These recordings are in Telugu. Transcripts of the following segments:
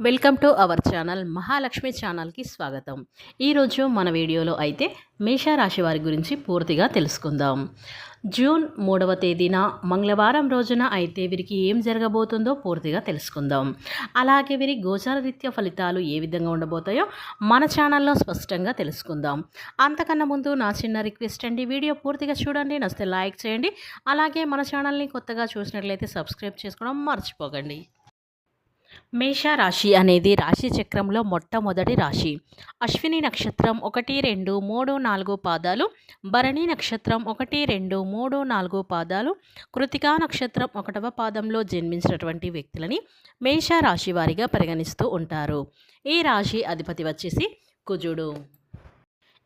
Welcome to our channel Mahalakshmi ఛానల్కి స్వాగతం. ఈరోజు మన వీడియోలో అయితే మేషరాశి వారి గురించి పూర్తిగా తెలుసుకుందాం. జూన్ 3వ తేదీన మంగళవారం రోజున అయితే వీరికి ఏం జరగబోతుందో పూర్తిగా తెలుసుకుందాం. అలాగే వీరి గోచార రీత్యా ఫలితాలు ఏ విధంగా ఉండబోతాయో మన ఛానల్లో స్పష్టంగా తెలుసుకుందాం. అంతకన్నా ముందు నా చిన్న రిక్వెస్ట్ అండి, వీడియో పూర్తిగా చూడండి, నచ్చితే లైక్ చేయండి. అలాగే మన ఛానల్ని కొత్తగా చూసినట్లయితే సబ్స్క్రైబ్ చేసుకోవడం మర్చిపోకండి. మేషరాశి అనేది రాశి చక్రంలో మొట్టమొదటి రాశి. అశ్విని నక్షత్రం 1, 2, 3, 4 పాదాలు, భరణి నక్షత్రం 1, 2, 3, 4 పాదాలు, కృతికా నక్షత్రం 1వ పాదంలో జన్మించినటువంటి వ్యక్తులని మేషరాశి వారిగా పరిగణిస్తూ ఉంటారు. ఈ రాశి అధిపతి వచ్చేసి కుజుడు.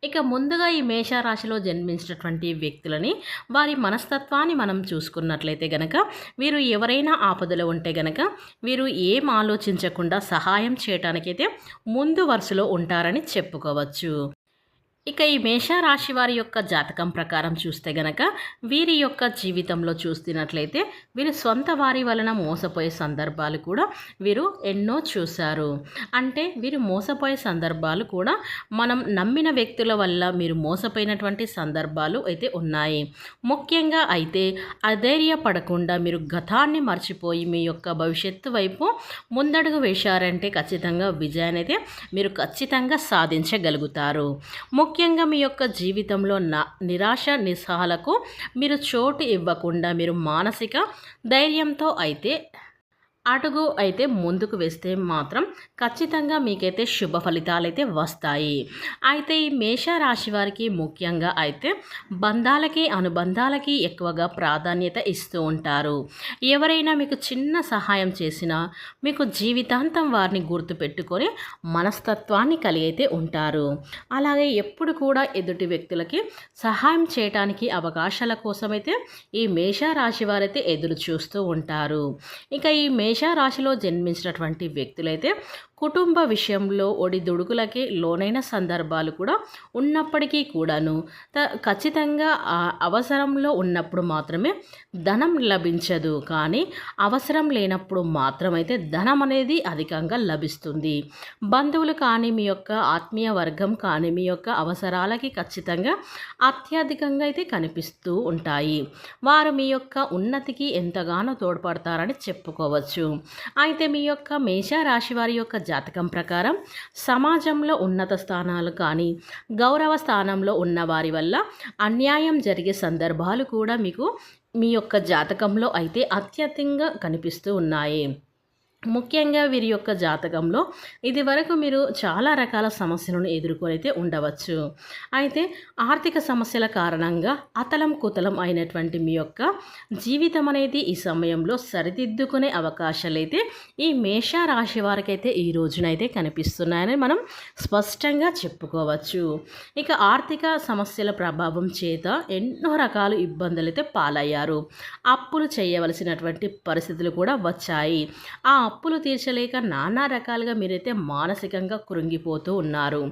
ఇక ముందుగా ఈ మేషరాశిలో జన్మించినటువంటి వ్యక్తులని వారి మనస్తత్వాన్ని మనం చూసుకున్నట్లయితే గనక వీరు ఎవరైనా ఆపదలో ఉంటే గనక వీరు ఏం ఆలోచించకుండా సహాయం చేయటానికైతే ముందు వరుసలో ఉంటారని చెప్పుకోవచ్చు. ఇక ఈ మేషరాశి వారి యొక్క జాతకం ప్రకారం చూస్తే గనక వీరి యొక్క జీవితంలో చూస్తున్నట్లయితే వీరు సొంత వారి వలన మోసపోయే సందర్భాలు కూడా వీరు ఎన్నో చూశారు. అంటే వీరు మోసపోయే సందర్భాలు కూడా మనం నమ్మిన వ్యక్తుల వల్ల మీరు మోసపోయినటువంటి సందర్భాలు అయితే ఉన్నాయి. ముఖ్యంగా అయితే అధైర్యపడకుండా మీరు గతాన్ని మర్చిపోయి మీ యొక్క భవిష్యత్తు వైపు ముందడుగు వేశారంటే ఖచ్చితంగా విజయాన్ని అయితే మీరు ఖచ్చితంగా సాధించగలుగుతారు. ముఖ్యంగా మీ యొక్క జీవితంలో నిరాశ నిస్సహాలకు మీరు చోటు ఇవ్వకుండా మీరు మానసిక ధైర్యంతో అయితే అడుగు అయితే ముందుకు వేస్తే మాత్రం ఖచ్చితంగా మీకైతే శుభ ఫలితాలు అయితే వస్తాయి. అయితే ఈ మేషరాశి వారికి ముఖ్యంగా అయితే బంధాలకి అనుబంధాలకి ఎక్కువగా ప్రాధాన్యత ఇస్తూ ఉంటారు. ఎవరైనా మీకు చిన్న సహాయం చేసినా మీకు జీవితాంతం వారిని గుర్తుపెట్టుకొని మనస్తత్వాన్ని కలిగి అయితే ఉంటారు. అలాగే ఎప్పుడు కూడా ఎదుటి వ్యక్తులకి సహాయం చేయడానికి అవకాశాల కోసమైతే ఈ మేషరాశి వారైతే ఎదురు చూస్తూ ఉంటారు. ఇక ఈ మేషరాశిలో జన్మించినటువంటి వ్యక్తులైతే కుటుంబ విషయంలో ఒడిదుడుకులకి లోనైన సందర్భాలు కూడా ఉన్నప్పటికీ కూడాను ఖచ్చితంగా అవసరంలో ఉన్నప్పుడు మాత్రమే ధనం లభించదు, కానీ అవసరం లేనప్పుడు మాత్రమైతే ధనం అనేది అధికంగా లభిస్తుంది. బంధువులు కానీ మీ యొక్క ఆత్మీయ వర్గం కానీ మీ యొక్క అవసరాలకి ఖచ్చితంగా అత్యధికంగా అయితే కనిపిస్తూ ఉంటాయి. వారు మీ యొక్క ఉన్నతికి ఎంతగానో తోడ్పడతారని చెప్పుకోవచ్చు. అయితే మీ యొక్క మేషరాశి వారి యొక్క జాతకం ప్రకారం సమాజంలో ఉన్నత స్థానాలు కానీ గౌరవ స్థానంలో ఉన్న వారి వల్ల అన్యాయం జరిగే సందర్భాలు కూడా మీకు మీ యొక్క జాతకంలో అయితే అత్యధికంగా కనిపిస్తూ ఉన్నాయి. ముఖ్యంగా వీరి యొక్క జాతకంలో ఇది వరకు మీరు చాలా రకాల సమస్యలను ఎదుర్కొనైతే ఉండవచ్చు. అయితే ఆర్థిక సమస్యల కారణంగా అతలం కుతలం అయినటువంటి మీ యొక్క జీవితం అనేది ఈ సమయంలో సరిదిద్దుకునే అవకాశాలు అయితే ఈ మేషరాశి వారికైతే ఈ రోజునైతే కనిపిస్తున్నాయని మనం స్పష్టంగా చెప్పుకోవచ్చు. ఇక ఆర్థిక సమస్యల ప్రభావం చేత ఎన్నో రకాల ఇబ్బందులు అయితే పాలయ్యారు. అప్పులు చేయవలసినటువంటి పరిస్థితులు కూడా వచ్చాయి. ఆ అప్పులు తీర్చలేక నానా రకాలుగా మీరైతే మానసికంగా కృంగిపోతూ ఉన్నారు.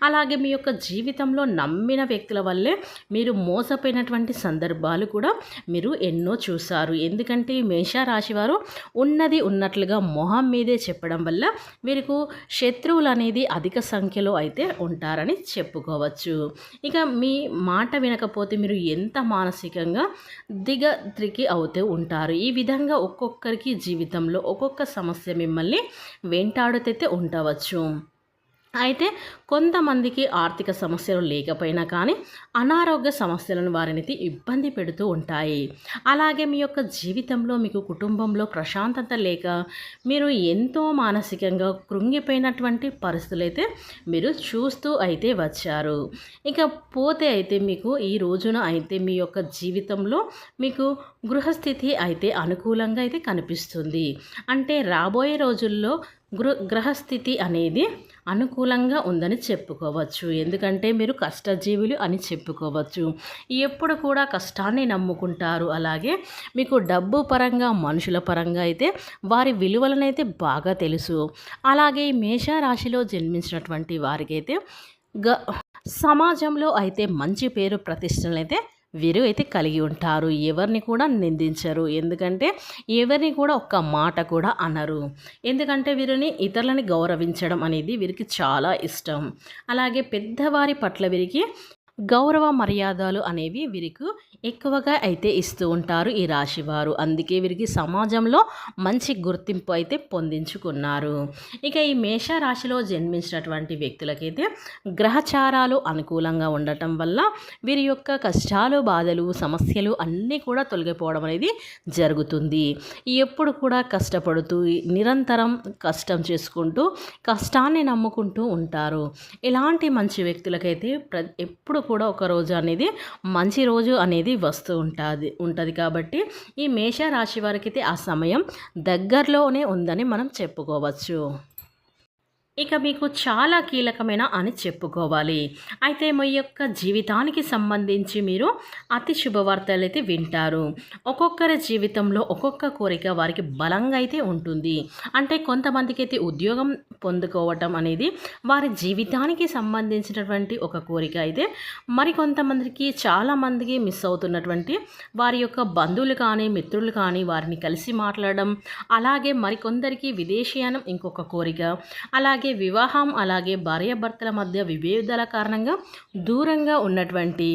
అలాగే మీ యొక్క జీవితంలో నమ్మిన వ్యక్తుల వల్లే మీరు మోసపోయినటువంటి సందర్భాలు కూడా మీరు ఎన్నో చూశారు. ఎందుకంటే మేషరాశి వారు ఉన్నది ఉన్నట్లుగా మొహం మీదే చెప్పడం వల్ల వీరికి శత్రువులు అనేది అధిక సంఖ్యలో అయితే ఉంటారని చెప్పుకోవచ్చు. ఇక మీ మాట వినకపోతే మీరు ఎంత మానసికంగా దిగద్రికి అవుతూ ఉంటారు. ఈ విధంగా ఒక్కొక్కరికి జీవితంలో ఒక్కొక్క సమస్య మిమ్మల్ని వెంటాడుతైతే ఉండవచ్చు. అయితే కొంతమందికి ఆర్థిక సమస్యలు లేకపోయినా కానీ అనారోగ్య సమస్యలను వారిని ఇబ్బంది పెడుతూ ఉంటాయి. అలాగే మీ యొక్క జీవితంలో మీకు కుటుంబంలో ప్రశాంతత లేక మీరు ఎంతో మానసికంగా కృంగిపోయినటువంటి పరిస్థితులు అయితే మీరు చూస్తూ అయితే వచ్చారు. ఇక పోతే అయితే మీకు ఈ రోజున అయితే మీ యొక్క జీవితంలో మీకు గృహస్థితి అయితే అనుకూలంగా అయితే కనిపిస్తుంది. అంటే రాబోయే రోజుల్లో గ్రహస్థితి అనేది అనుకూలంగా ఉందని చెప్పుకోవచ్చు. ఎందుకంటే మీరు కష్టజీవులు అని చెప్పుకోవచ్చు. ఎప్పుడు కూడా కష్టాన్ని నమ్ముకుంటారు. అలాగే మీకు డబ్బు పరంగా మనుషుల పరంగా అయితే వారి విలువలనైతే బాగా తెలుసు. అలాగే మేషరాశిలో జన్మించినటువంటి వారికైతే సమాజంలో అయితే మంచి పేరు ప్రతిష్టలు అయితే వీరు అయితే కలిగి ఉంటారు. ఎవరిని కూడా నిందించరు. ఎందుకంటే ఎవరిని కూడా ఒక్క మాట కూడా అనరు. ఎందుకంటే వీరిని ఇతరులని గౌరవించడం అనేది వీరికి చాలా ఇష్టం. అలాగే పెద్దవారి పట్ల వీరికి గౌరవ మర్యాదలు అనేవి వీరికి ఎక్కువగా అయితే ఇస్తూ ఉంటారు ఈ రాశివారు. అందుకే వీరికి సమాజంలో మంచి గుర్తింపు అయితే పొందించుకున్నారు. ఇక ఈ మేష రాశిలో జన్మించినటువంటి వ్యక్తులకైతే గ్రహచారాలు అనుకూలంగా ఉండటం వల్ల వీరి యొక్క కష్టాలు, బాధలు, సమస్యలు అన్నీ కూడా తొలగిపోవడం అనేది జరుగుతుంది. ఎప్పుడు కూడా కష్టపడుతూ నిరంతరం కష్టం చేసుకుంటూ కష్టాన్ని నమ్ముకుంటూ ఉంటారు. ఇలాంటి మంచి వ్యక్తులకైతే ఎప్పుడు కూడా ఒక రోజు అనేది మంచి రోజు అనేది వస్తూ ఉంటుంది కాబట్టి ఈ మేష రాశి వారికి ఆ సమయం దగ్గరలోనే ఉందని మనం చెప్పుకోవచ్చు. ఇక మీకు చాలా కీలకమైన అని చెప్పుకోవాలి. అయితే మీ యొక్క జీవితానికి సంబంధించి మీరు అతి శుభవార్తలు అయితే వింటారు. ఒక్కొక్కరి జీవితంలో ఒక్కొక్క కోరిక వారికి బలంగా అయితే ఉంటుంది. అంటే కొంతమందికి అయితే ఉద్యోగం పొందుకోవటం అనేది వారి జీవితానికి సంబంధించినటువంటి ఒక కోరిక అయితే, మరికొంతమందికి చాలామందికి మిస్ అవుతున్నటువంటి వారి యొక్క బంధువులు కానీ మిత్రులు కానీ వారిని కలిసి మాట్లాడడం, అలాగే మరికొందరికి విదేశీయానం ఇంకొక కోరిక, అలాగే వివాహం, అలాగే భార్యాభర్తల మధ్య విభేదాల కారణంగా దూరంగా ఉన్నటువంటి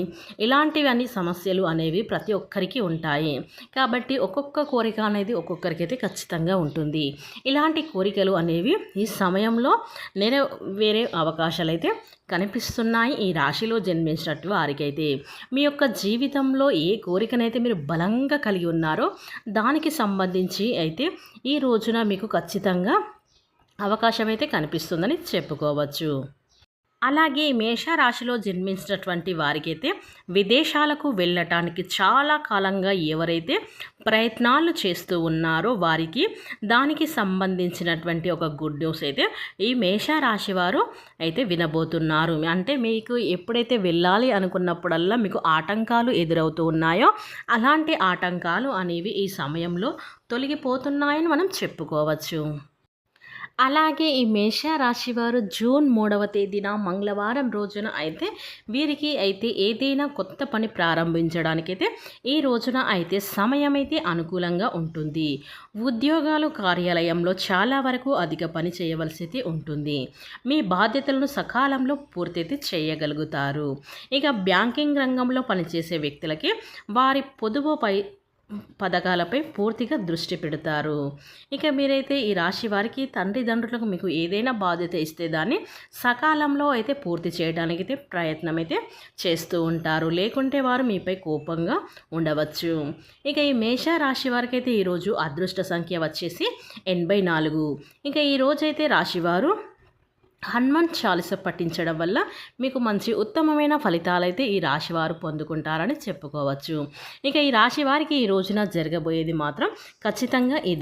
ఇలాంటివన్నీ సమస్యలు అనేవి ప్రతి ఒక్కరికి ఉంటాయి. కాబట్టి ఒక్కొక్క కోరిక అనేది ఒక్కొక్కరికైతే ఖచ్చితంగా ఉంటుంది. ఇలాంటి కోరికలు అనేవి ఈ సమయంలో నెరవేరే అవకాశాలు అయితే కనిపిస్తున్నాయి ఈ రాశిలో జన్మించినట్టు వారికైతే. మీ యొక్క జీవితంలో ఏ కోరికనైతే మీరు బలంగా కలిగి ఉన్నారో దానికి సంబంధించి అయితే ఈ రోజున మీకు ఖచ్చితంగా అవకాశం అయితే కనిపిస్తుందని చెప్పుకోవచ్చు. అలాగే మేషరాశిలో జన్మించినటువంటి వారికైతే విదేశాలకు వెళ్ళటానికి చాలా కాలంగా ఎవరైతే ప్రయత్నాలు చేస్తూ ఉన్నారో వారికి దానికి సంబంధించినటువంటి ఒక గుడ్ న్యూస్ అయితే ఈ మేషరాశి వారు అయితే వినబోతున్నారు. అంటే మీకు ఎప్పుడైతే వెళ్ళాలి అనుకున్నప్పుడల్లా మీకు ఆటంకాలు ఎదురవుతూ ఉన్నాయో అలాంటి ఆటంకాలు అనేవి ఈ సమయంలో తొలగిపోతున్నాయని మనం చెప్పుకోవచ్చు. అలాగే ఈ మేష రాశివారు జూన్ 3వ తేదీన మంగళవారం రోజున అయితే వీరికి అయితే ఏదైనా కొత్త పని ప్రారంభించడానికైతే ఈ రోజున అయితే సమయం అయితే అనుకూలంగా ఉంటుంది. ఉద్యోగాలు, కార్యాలయంలో చాలా వరకు అధిక పని చేయవలసి అయితే ఉంటుంది. మీ బాధ్యతలను సకాలంలో పూర్తయితే చేయగలుగుతారు. ఇక బ్యాంకింగ్ రంగంలో పనిచేసే వ్యక్తులకి వారి పొదుపుపై పథకాలపై పూర్తిగా దృష్టి పెడతారు. ఇక మీరైతే ఈ రాశి వారికి తండ్రిదండ్రులకు మీకు ఏదైనా బాధ్యత ఇస్తే దాన్ని సకాలంలో అయితే పూర్తి చేయడానికి అయితే ప్రయత్నం అయితే చేస్తూ ఉంటారు. లేకుంటే వారు మీపై కోపంగా ఉండవచ్చు. ఇక ఈ మేష రాశి వారికి అయితే ఈరోజు అదృష్ట సంఖ్య వచ్చేసి 84. ఇక ఈరోజైతే రాశివారు హనుమాన్ చాలీస పఠించడం వల్ల మీకు మంచి ఉత్తమమైన ఫలితాలైతే ఈ రాశివారు పొందుకుంటారని చెప్పుకోవచ్చు. ఇక ఈ రాశి వారికి ఈ రోజున జరగబోయేది మాత్రం ఖచ్చితంగా ఇది.